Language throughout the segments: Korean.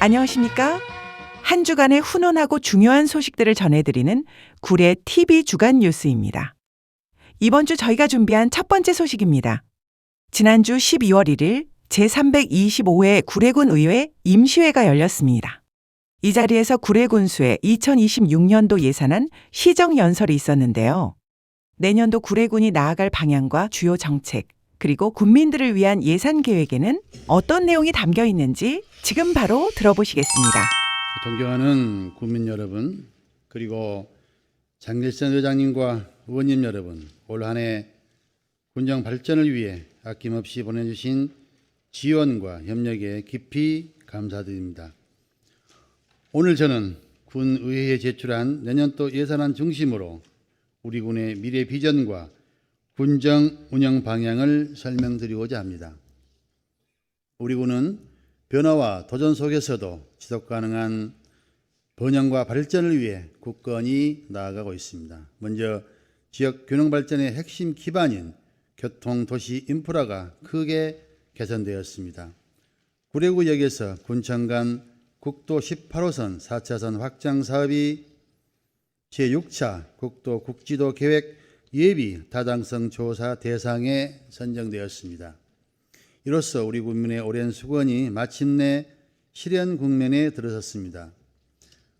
안녕하십니까? 한 주간의 훈훈하고 중요한 소식들을 전해드리는 구례 TV 주간 뉴스입니다. 이번 주 저희가 준비한 첫 번째 소식입니다. 지난주 12월 1일 제325회 구례군 의회 임시회가 열렸습니다. 이 자리에서 구례군수의 2026년도 예산안 시정연설이 있었는데요. 내년도 구례군이 나아갈 방향과 주요 정책, 그리고 군민들을 위한 예산 계획에는 어떤 내용이 담겨 있는지 지금 바로 들어보시겠습니다. 존경하는 국민 여러분, 그리고 장길선 의장님과 의원님 여러분, 올 한 해 군정 발전을 위해 아낌없이 보내주신 지원과 협력에 깊이 감사드립니다. 오늘 저는 군의회에 제출한 내년도 예산안 중심으로 우리 군의 미래 비전과 군정 운영 방향을 설명드리고자 합니다. 우리 군은 변화와 도전 속에서도 지속 가능한 번영과 발전을 위해 굳건히 나아가고 있습니다. 먼저 지역 균형 발전의 핵심 기반인 교통, 도시 인프라가 크게 개선되었습니다. 구례구역에서 군청 간 국도 18호선 4차선 확장 사업이 제6차 국도 국지도 계획 예비 타당성 조사 대상에 선정되었습니다. 이로써 우리 국민의 오랜 수건이 마침내 실현 국면에 들어섰습니다.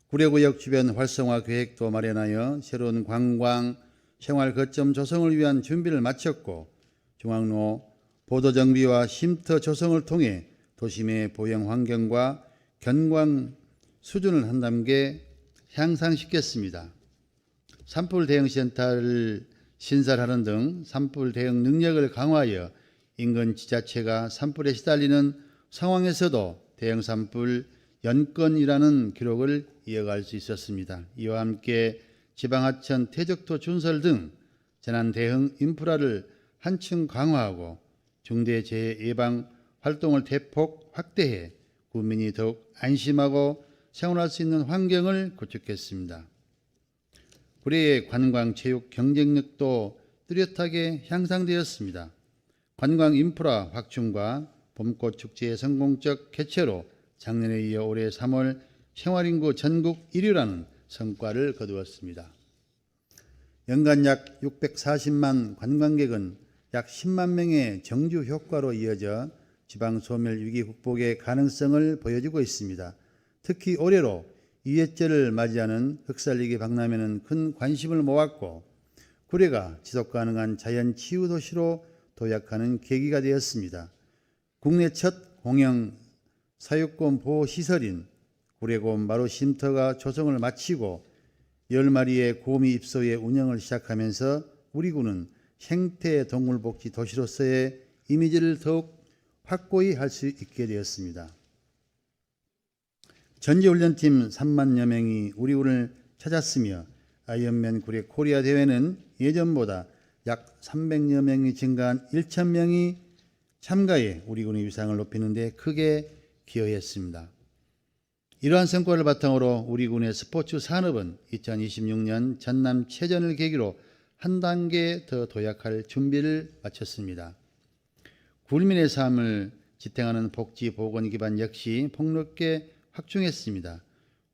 구례구역 주변 활성화 계획도 마련하여 새로운 관광, 생활 거점 조성을 위한 준비를 마쳤고, 중앙로 보도 정비와 쉼터 조성을 통해 도심의 보행 환경과 견관 수준을 한 단계 향상시켰습니다. 산불 대응 센터를 신설하는 등 산불 대응 능력을 강화하여 인근 지자체가 산불에 시달리는 상황에서도 대형 산불 연건이라는 기록을 이어갈 수 있었습니다. 이와 함께 지방하천 퇴적토 준설 등 재난 대응 인프라를 한층 강화하고 중대재해 예방 활동을 대폭 확대해 국민이 더욱 안심하고 생활할 수 있는 환경을 구축했습니다. 구례의 관광, 체육 경쟁력도 뚜렷하게 향상되었습니다. 관광 인프라 확충과 봄꽃 축제의 성공적 개최로 작년에 이어 올해 3월 생활인구 전국 1위라는 성과를 거두었습니다. 연간 약 640만 관광객은 약 10만 명의 정주 효과로 이어져 지방 소멸 위기 극복의 가능성을 보여주고 있습니다. 특히 올해로 2회째를 맞이하는 흑살리기 박람회는 큰 관심을 모았고, 구례가 지속가능한 자연치유 도시로 도약하는 계기가 되었습니다. 국내 첫 공영 사육곰 보호시설인 구례곰 마루 쉼터가 조성을 마치고 10마리의 곰이 입소해 운영을 시작하면서 우리 군은 생태동물복지 도시로서의 이미지를 더욱 확고히 할 수 있게 되었습니다. 전지훈련팀 3만여 명이 우리 군을 찾았으며, 아이언맨 구례 코리아 대회는 예전보다 약 300여 명이 증가한 1,000명이 참가해 우리 군의 위상을 높이는 데 크게 기여했습니다. 이러한 성과를 바탕으로 우리 군의 스포츠 산업은 2026년 전남체전을 계기로 한 단계 더 도약할 준비를 마쳤습니다. 국민의 삶을 지탱하는 복지 보건 기반 역시 폭넓게 확충했습니다.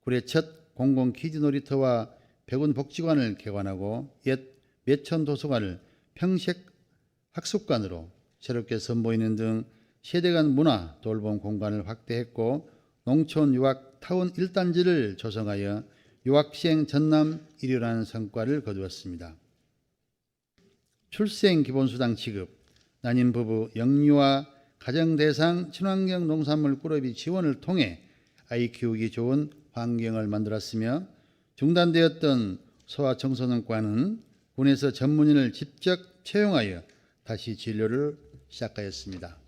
구례 첫 공공키즈 놀이터와 백운 복지관을 개관하고 옛 매천 도서관을 평색 학습관으로 새롭게 선보이는 등 세대 간 문화 돌봄 공간을 확대했고, 농촌 유학 타운 1단지를 조성하여 유학생 전남 1위라는 성과를 거두었습니다. 출생 기본수당 지급, 난임 부부 영유아 가정 대상 친환경 농산물 꾸러기 지원을 통해 아이 키우기 좋은 환경을 만들었으며, 중단되었던 소아청소년과는 군에서 전문의를 직접 채용하여 다시 진료를 시작하였습니다.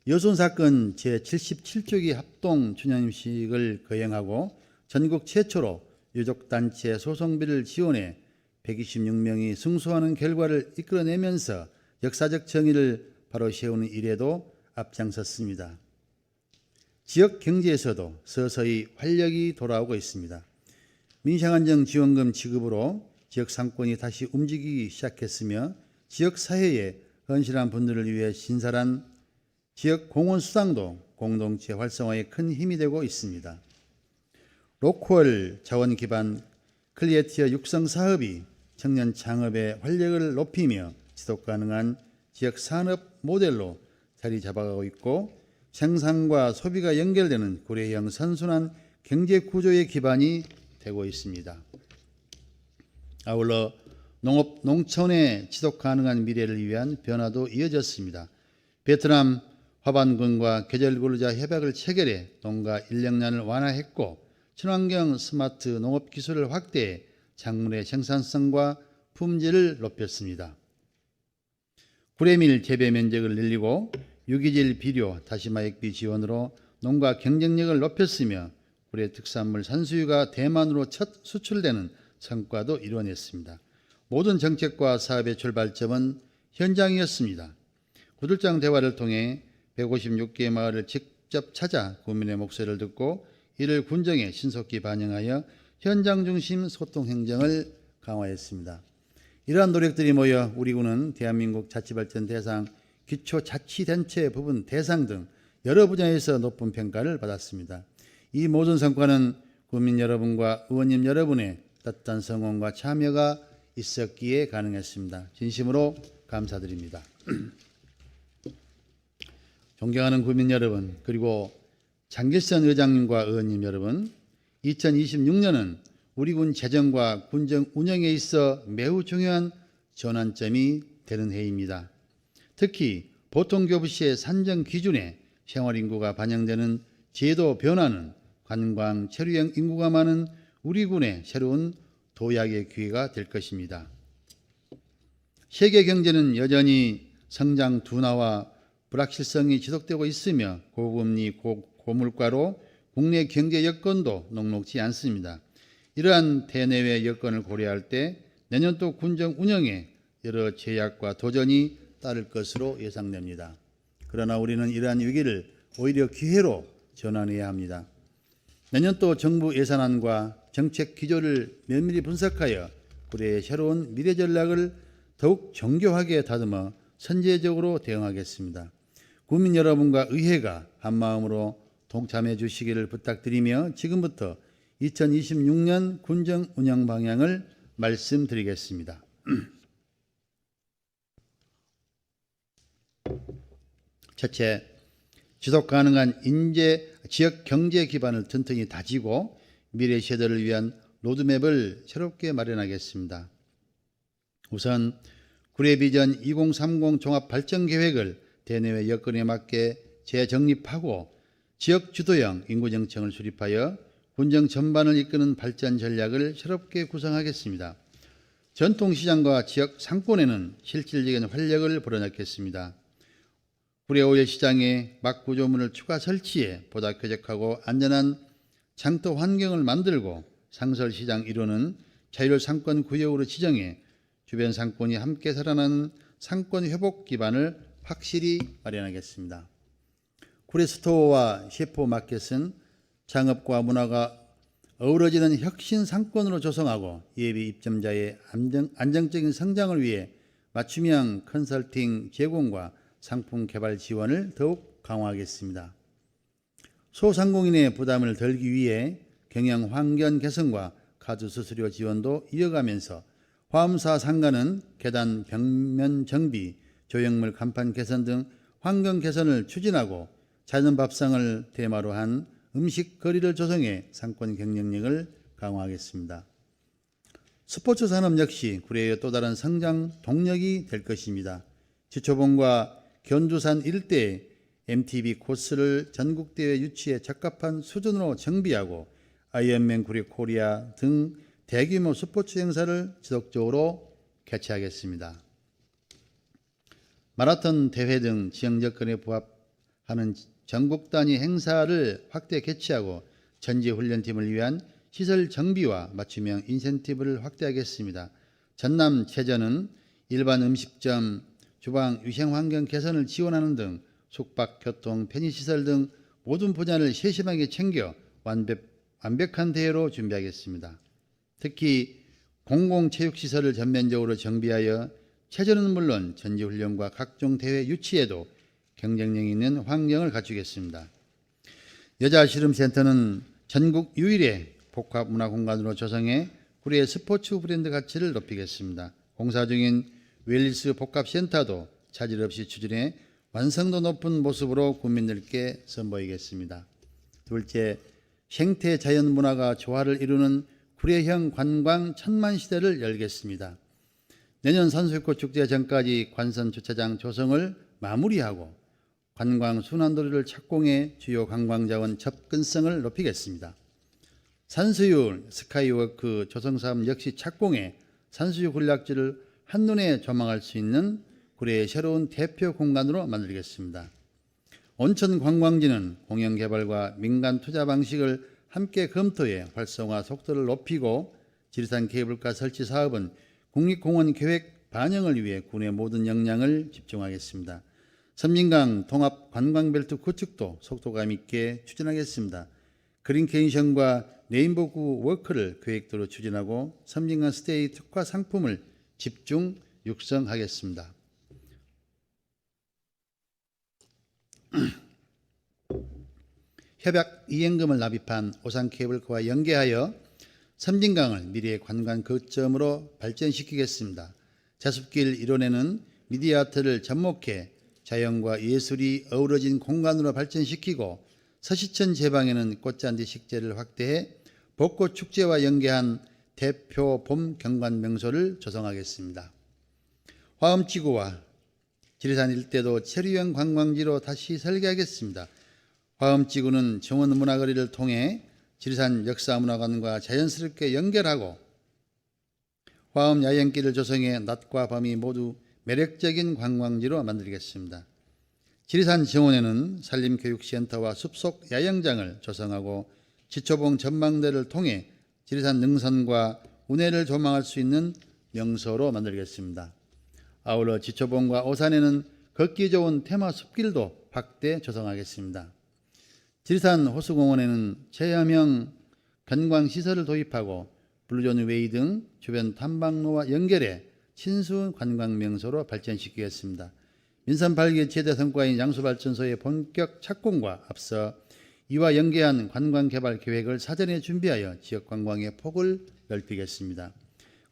여손사건 제77조기 합동 추념식을 거행하고 전국 최초로 유족단체 소송비를 지원해 126명이 승소하는 결과를 이끌어내면서 역사적 정의를 바로 세우는 일에도 앞장섰습니다. 지역 경제에서도 서서히 활력이 돌아오고 있습니다. 민생안정지원금 지급으로 지역 상권이 다시 움직이기 시작했으며, 지역 사회에 헌신한 분들을 위해 신설한 지역 공헌 수당도 공동체 활성화에 큰 힘이 되고 있습니다. 로컬 자원 기반 클리에티어 육성 사업이 청년 창업의 활력을 높이며 지속 가능한 지역 산업 모델로 자리 잡아가고 있고 생산과 소비가 연결되는 구례형 선순환 경제 구조의 기반이 되고 있습니다. 아울러 농업, 농촌의 지속 가능한 미래를 위한 변화도 이어졌습니다. 베트남 화반군과 계절 근로자 협약을 체결해 농가 인력난을 완화했고 친환경 스마트 농업 기술을 확대해 작물의 생산성과 품질을 높였습니다. 구례밀 재배 면적을 늘리고 유기질 비료, 다시마 액비 지원으로 농가 경쟁력을 높였으며 구례 특산물 산수유가 대만으로 첫 수출되는 성과도 이뤄냈습니다. 모든 정책과 사업의 출발점은 현장이었습니다. 구들장 대화를 통해 156개의 마을을 직접 찾아 구민의 목소리를 듣고 이를 군정에 신속히 반영하여 현장 중심 소통 행정을 강화했습니다. 이러한 노력들이 모여 우리 군은 대한민국 자치발전 대상, 기초자치단체 부분 대상 등 여러 분야에서 높은 평가를 받았습니다. 이 모든 성과는 국민 여러분과 의원님 여러분의 따뜻한 성원과 참여가 있었기에 가능했습니다. 진심으로 감사드립니다. 존경하는 국민 여러분, 그리고 장길선 의장님과 의원님 여러분, 2026년은 우리 군 재정과 군정 운영에 있어 매우 중요한 전환점이 되는 해입니다. 특히 보통교부시의 산정 기준에 생활인구가 반영되는 제도 변화는 관광, 체류형 인구가 많은 우리 군의 새로운 도약의 기회가 될 것입니다. 세계 경제는 여전히 성장 둔화와 불확실성이 지속되고 있으며 고금리, 고물가로 국내 경제 여건도 녹록지 않습니다. 이러한 대내외 여건을 고려할 때 내년도 군정 운영에 여러 제약과 도전이 따를 것으로 예상됩니다. 그러나 우리는 이러한 위기를 오히려 기회로 전환해야 합니다. 내년도 정부 예산안과 정책 기조를 면밀히 분석하여 구례의 새로운 미래 전략을 더욱 정교하게 다듬어 선제적으로 대응하겠습니다. 국민 여러분과 의회가 한마음으로 동참해 주시기를 부탁드리며 지금부터 2026년 군정 운영 방향을 말씀드리겠습니다. 첫째, 지속 가능한 지역 경제 기반을 튼튼히 다지고 미래 세대를 위한 로드맵을 새롭게 마련하겠습니다. 우선 구례 비전 2030 종합 발전 계획을 대내외 여건에 맞게 재정립하고 지역 주도형 인구 정책을 수립하여 군정 전반을 이끄는 발전 전략을 새롭게 구성하겠습니다. 전통시장과 지역 상권에는 실질적인 활력을 불어넣겠습니다. 구례 오일 시장에 막구조물을 추가 설치해 보다 쾌적하고 안전한 장터 환경을 만들고 상설시장 1호는 자율 상권 구역으로 지정해 주변 상권이 함께 살아나는 상권 회복 기반을 확실히 마련하겠습니다. 구례 스토어와 셰프 마켓은 창업과 문화가 어우러지는 혁신 상권으로 조성하고 예비 입점자의 안정적인 성장을 위해 맞춤형 컨설팅 제공과 상품 개발 지원을 더욱 강화하겠습니다. 소상공인의 부담을 덜기 위해 경영 환경 개선과 카드 수수료 지원도 이어가면서 화엄사 상가는 계단 벽면 정비, 조형물 간판 개선 등 환경 개선을 추진하고 자연 밥상을 테마로 한 음식 거리를 조성해 상권 경쟁력을 강화하겠습니다. 스포츠 산업 역시 구례의 또 다른 성장 동력이 될 것입니다. 지초봉과 견주산 일대에 MTB 코스를 전국대회 유치에 적합한 수준으로 정비하고 아이언맨 구례 코리아 등 대규모 스포츠 행사를 지속적으로 개최하겠습니다. 마라톤 대회 등 지역 여건에 부합하는 전국 단위 행사를 확대 개최하고 전지훈련팀을 위한 시설 정비와 맞춤형 인센티브를 확대하겠습니다. 전남 체전은 일반 음식점, 주방 위생환경 개선을 지원하는 등 숙박, 교통, 편의시설 등 모든 분야를 세심하게 챙겨 완벽한 대회로 준비하겠습니다. 특히 공공체육시설을 전면적으로 정비하여 체전은 물론 전지훈련과 각종 대회 유치에도 경쟁력 있는 환경을 갖추겠습니다. 여자씨름센터는 전국 유일의 복합문화공간으로 조성해 구례의 스포츠 브랜드 가치를 높이겠습니다. 공사 중인 웰리스 복합센터도 차질 없이 추진해 완성도 높은 모습으로 국민들께 선보이겠습니다. 둘째, 생태 자연문화가 조화를 이루는 구례형 관광 천만 시대를 열겠습니다. 내년 산수유꽃 축제 전까지 관선 주차장 조성을 마무리하고 관광 순환도로를 착공해 주요 관광자원 접근성을 높이겠습니다. 산수유 스카이워크 조성사업 역시 착공해 산수유 군락지를 한눈에 조망할 수 있는 구례의 새로운 대표 공간으로 만들겠습니다. 온천 관광지는 공영개발과 민간 투자 방식을 함께 검토해 활성화 속도를 높이고 지리산 케이블카 설치 사업은 국립공원 계획 반영을 위해 군의 모든 역량을 집중하겠습니다. 섬진강 통합 관광벨트 구축도 속도감 있게 추진하겠습니다. 그린케이션과 레인보우 워크를 계획도로 추진하고 섬진강 스테이 특화 상품을 집중 육성하겠습니다. 협약 이행금을 납입한 오산케이블카와 연계하여 섬진강을 미래의 관광 거점으로 발전시키겠습니다. 자습길 일원에는 미디어아트를 접목해 자연과 예술이 어우러진 공간으로 발전시키고 서시천 제방에는 꽃잔디 식재를 확대해 벚꽃 축제와 연계한 대표 봄 경관 명소를 조성하겠습니다. 화엄지구와 지리산 일대도 체류형 관광지로 다시 설계하겠습니다. 화엄지구는 정원문화거리를 통해 지리산 역사문화관과 자연스럽게 연결하고 화엄 야영길을 조성해 낮과 밤이 모두 매력적인 관광지로 만들겠습니다. 지리산 정원에는 산림교육센터와 숲속 야영장을 조성하고 지초봉 전망대를 통해 지리산 능선과 운해를 조망할 수 있는 명소로 만들겠습니다. 아울러 지초봉과 오산에는 걷기 좋은 테마 숲길도 확대 조성하겠습니다. 지리산 호수공원에는 체험형 관광시설을 도입하고 블루존 웨이 등 주변 탐방로와 연결해 친수 관광 명소로 발전시키겠습니다. 민선 8기 최대 성과인 양수발전소의 본격 착공과 앞서 이와 연계한 관광개발 계획을 사전에 준비하여 지역관광의 폭을 넓히겠습니다.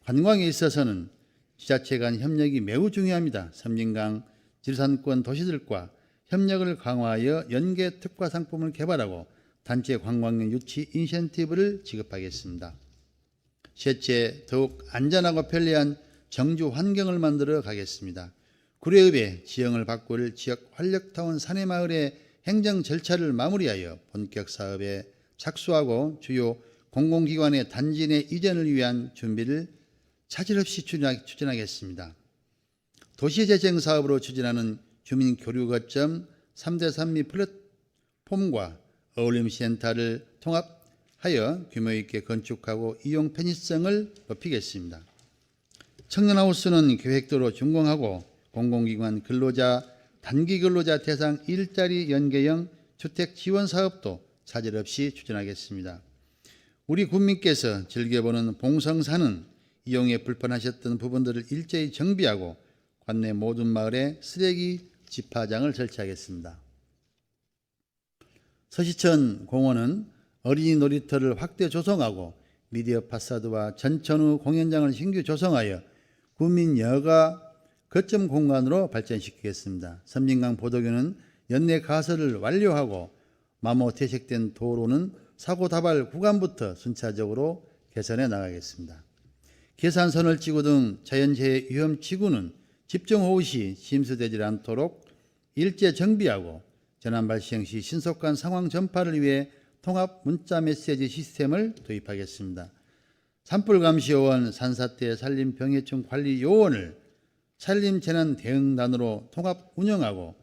관광에 있어서는 지자체 간 협력이 매우 중요합니다. 섬진강, 지리산권 도시들과 협력을 강화하여 연계 특화 상품을 개발하고 단체 관광객 유치 인센티브를 지급하겠습니다. 셋째, 더욱 안전하고 편리한 정주 환경을 만들어 가겠습니다. 구례읍의 지형을 바꿀 지역 활력타운 사내마을의 행정 절차를 마무리하여 본격 사업에 착수하고 주요 공공기관의 단지 내 이전을 위한 준비를 차질 없이 추진하겠습니다. 도시재생 사업으로 추진하는 주민 교류 거점 3대 산미 플랫폼과 어울림센터를 통합하여 규모 있게 건축하고 이용 편의성을 높이겠습니다. 청년하우스는 계획도로 준공하고 공공기관 근로자, 단기 근로자 대상 일자리 연계형 주택 지원 사업도 차질 없이 추진하겠습니다. 우리 국민께서 즐겨보는 봉성사는 이용에 불편하셨던 부분들을 일제히 정비하고 관내 모든 마을에 쓰레기 집화장을 설치하겠습니다. 서시천 공원은 어린이 놀이터를 확대 조성하고 미디어 파사드와 전천후 공연장을 신규 조성하여 국민 여가 거점 공간으로 발전시키겠습니다. 섬진강 보도교는 연내 가설을 완료하고 마모 퇴색된 도로는 사고 다발 구간부터 순차적으로 개선해 나가겠습니다. 계산선을지구 등 자연재해 위험 지구는 집중호우 시 침수되지 않도록 일제 정비하고 재난 발생 시 신속한 상황 전파를 위해 통합 문자 메시지 시스템을 도입하겠습니다. 산불감시요원, 산사태 산림병해충 관리 요원을 산림재난대응단으로 통합 운영하고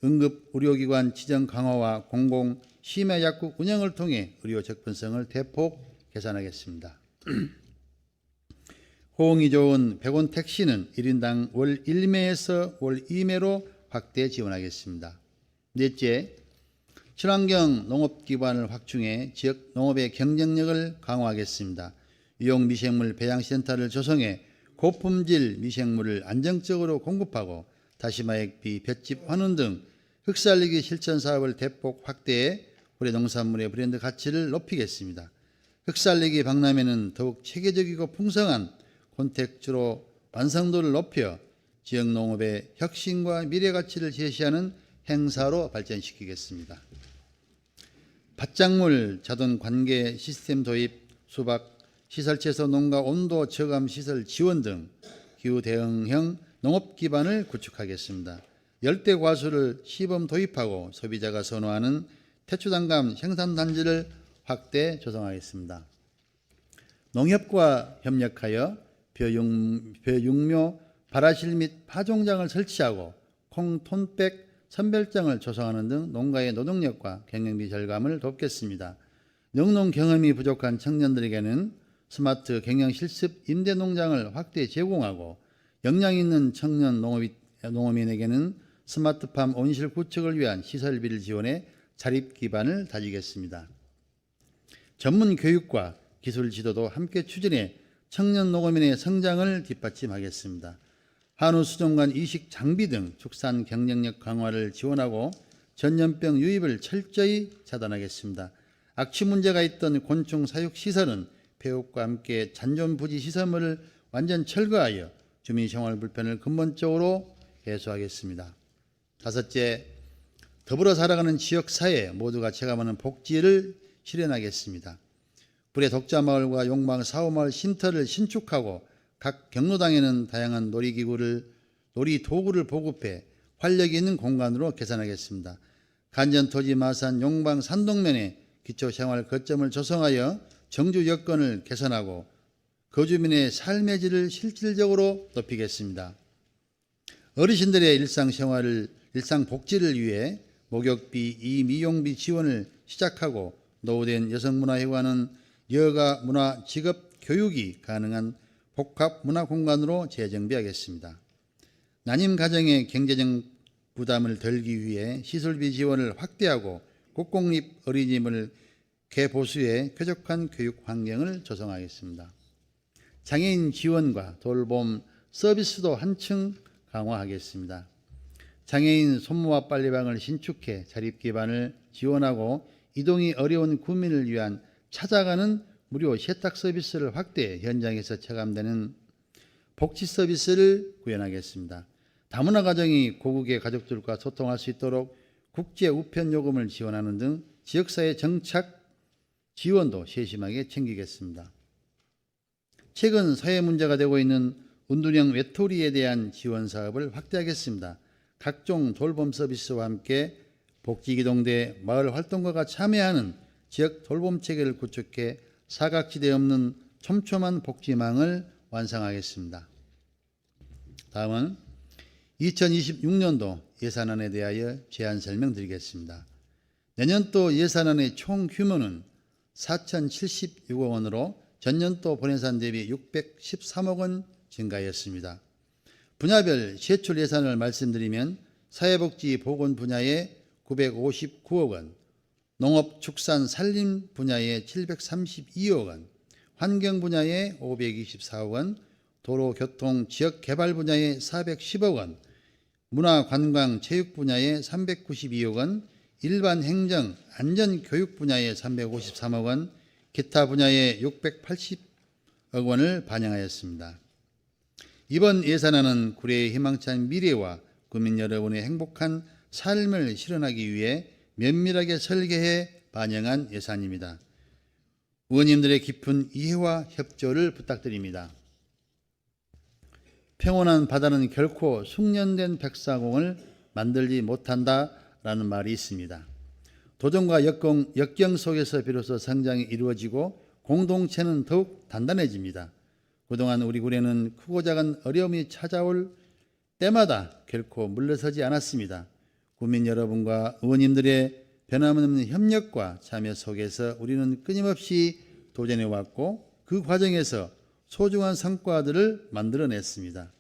응급의료기관 지정 강화와 공공 심야약국 운영을 통해 의료 접근성을 대폭 개선하겠습니다. 호응이 좋은 100원 택시는 1인당 월 1매에서 월 2매로 확대 지원하겠습니다. 넷째, 친환경 농업 기반을 확충해 지역 농업의 경쟁력을 강화하겠습니다. 유용 미생물 배양센터를 조성해 고품질 미생물을 안정적으로 공급하고 다시마 액비, 볏짚 환원 등 흙살리기 실천 사업을 대폭 확대해 구례 농산물의 브랜드 가치를 높이겠습니다. 흑살내기 박람회는 더욱 체계적이고 풍성한 콘텐츠로 완성도를 높여 지역 농업의 혁신과 미래 가치를 제시하는 행사로 발전시키겠습니다. 밭작물 자동 관계 시스템 도입, 수박, 시설채소 농가 온도 저감 시설 지원 등 기후 대응형 농업 기반을 구축하겠습니다. 열대 과수를 시범 도입하고 소비자가 선호하는 태초단감 생산단지를 확대 조성하겠습니다. 농협과 협력하여 벼육묘, 발화실 및 파종장을 설치하고 콩, 톤백, 선별장을 조성하는 등 농가의 노동력과 경영비 절감을 돕겠습니다. 영농 경험이 부족한 청년들에게는 스마트 경영 실습 임대 농장을 확대 제공하고 역량 있는 청년 농업인에게는 스마트팜 온실 구축을 위한 시설비를 지원해 자립 기반을 다지겠습니다. 전문 교육과 기술 지도도 함께 추진해 청년 농업인의 성장을 뒷받침하겠습니다. 한우 수종관 이식 장비 등 축산 경쟁력 강화를 지원하고 전염병 유입을 철저히 차단하겠습니다. 악취 문제가 있던 곤충 사육 시설은 폐업과 함께 잔존 부지 시설물을 완전 철거하여 주민 생활 불편을 근본적으로 해소하겠습니다. 다섯째, 더불어 살아가는 지역사회 모두가 체감하는 복지를 실현하겠습니다. 구례 독자마을과 용방 사후마을 쉼터를 신축하고 각 경로당에는 다양한 놀이도구를 보급해 활력 있는 공간으로 개선하겠습니다. 간전토지 마산 용방 산동면에 기초생활 거점을 조성하여 정주 여건을 개선하고 거주민의 삶의 질을 실질적으로 높이겠습니다. 어르신들의 일상복지를 위해 목욕비, 미용비 지원을 시작하고 노후된 여성문화회관은 여가 문화 직업 교육이 가능한 복합 문화 공간으로 재정비하겠습니다. 난임 가정의 경제적 부담을 덜기 위해 시설비 지원을 확대하고 국공립 어린이집을 개보수해 쾌적한 교육 환경을 조성하겠습니다. 장애인 지원과 돌봄 서비스도 한층 강화하겠습니다. 장애인 손모아 빨래방을 신축해 자립 기반을 지원하고 이동이 어려운 구민을 위한 찾아가는 무료 세탁 서비스를 확대해 현장에서 체감되는 복지 서비스를 구현하겠습니다. 다문화 가정이 고국의 가족들과 소통할 수 있도록 국제 우편 요금을 지원하는 등 지역사회 정착 지원도 세심하게 챙기겠습니다. 최근 사회 문제가 되고 있는 운둔형 외톨이에 대한 지원 사업을 확대하겠습니다. 각종 돌봄 서비스와 함께 복지기동대 마을 활동가가 참여하는 지역 돌봄 체계를 구축해 사각지대 없는 촘촘한 복지망을 완성하겠습니다. 다음은 2026년도 예산안에 대하여 제안 설명드리겠습니다. 내년도 예산안의 총 규모는 4,076억 원으로 전년도 본예산 대비 613억 원 증가했습니다. 분야별 세출 예산을 말씀드리면 사회복지 보건 분야에 959억 원, 농업 축산 산림 분야에 732억 원, 환경 분야에 524억 원, 도로 교통 지역 개발 분야에 410억 원, 문화 관광 체육 분야에 392억 원, 일반 행정 안전 교육 분야에 353억 원, 기타 분야에 680억 원을 반영하였습니다. 이번 예산안은 구례의 희망찬 미래와 국민 여러분의 행복한 삶을 실현하기 위해 면밀하게 설계해 반영한 예산입니다. 의원님들의 깊은 이해와 협조를 부탁드립니다. 평온한 바다는 결코 숙련된 백사공을 만들지 못한다라는 말이 있습니다. 도전과 역경 속에서 비로소 성장이 이루어지고 공동체는 더욱 단단해집니다. 그동안 우리 구례는 크고 작은 어려움이 찾아올 때마다 결코 물러서지 않았습니다. 국민 여러분과 의원님들의 변함없는 협력과 참여 속에서 우리는 끊임없이 도전해왔고 그 과정에서 소중한 성과들을 만들어냈습니다.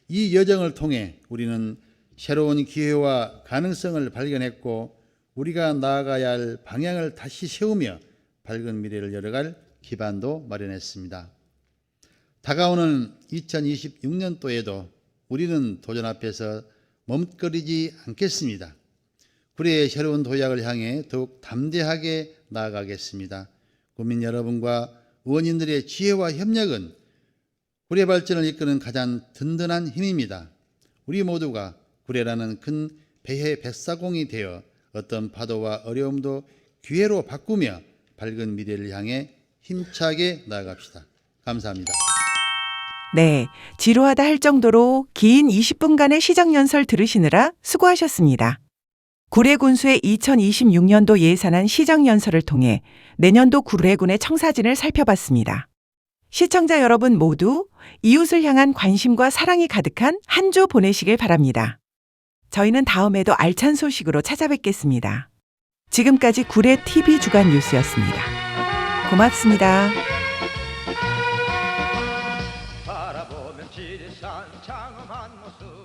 이 여정을 통해 우리는 새로운 기회와 가능성을 발견했고 우리가 나아가야 할 방향을 다시 세우며 밝은 미래를 열어갈 기반도 마련했습니다. 다가오는 2026년도에도 우리는 도전 앞에서 멈칫거리지 않겠습니다. 구례의 새로운 도약을 향해 더욱 담대하게 나아가겠습니다. 국민 여러분과 의원님들의 지혜와 협력은 구례 발전을 이끄는 가장 든든한 힘입니다. 우리 모두가 구례라는 큰 배의 뱃사공이 되어 어떤 파도와 어려움도 기회로 바꾸며 밝은 미래를 향해 힘차게 나아갑시다. 감사합니다. 네, 지루하다 할 정도로 긴 20분간의 시정연설 들으시느라 수고하셨습니다. 구례군수의 2026년도 예산안 시정연설을 통해 내년도 구례군의 청사진을 살펴봤습니다. 시청자 여러분 모두 이웃을 향한 관심과 사랑이 가득한 한 주 보내시길 바랍니다. 저희는 다음에도 알찬 소식으로 찾아뵙겠습니다. 지금까지 구례 TV 주간 뉴스였습니다. 고맙습니다. 바라보면 지리산 장엄한 모습